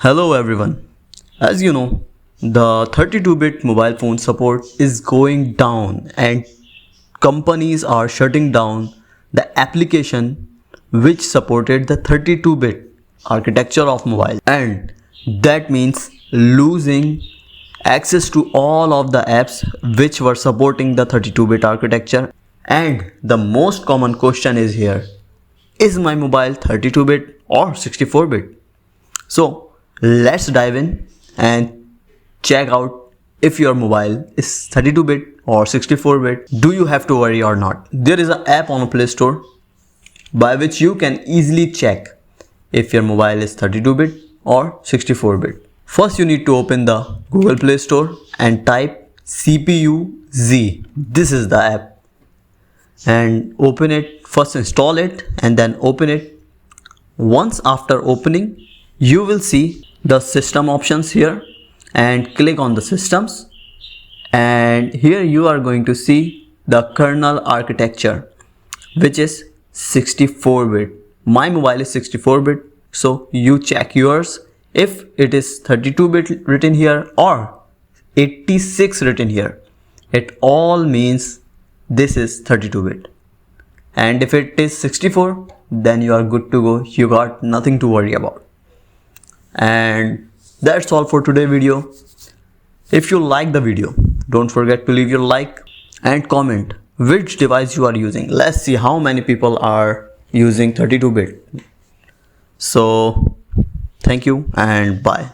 Hello everyone. As you know, the 32-bit mobile phone support is going down and companies are shutting down the application which supported the 32-bit architecture of mobile, and that means losing access to all of the apps which were supporting the 32-bit architecture. And the most common question is here, is my mobile 32-bit or 64-bit? So let's dive in and check out if your mobile is 32-bit or 64-bit. Do you have to worry or not? There is an app on Play Store by which you can easily check if your mobile is 32-bit or 64-bit. First, you need to open the Google Play Store and type CPU-Z. This is the app. And open it. First install it and then open it. Once after opening, you will see the system options here, and click on the systems, and here you are going to see the kernel architecture which is 64-bit. My mobile is 64-bit, so you check yours if it is 32-bit written here or 86 written here. It all means this is 32-bit, and if it is 64, then you are good to go. You got nothing to worry about. And that's all for today's video. If you like the video, don't forget to leave your like and comment which device you are using. Let's see how many people are using 32-bit. So thank you and bye.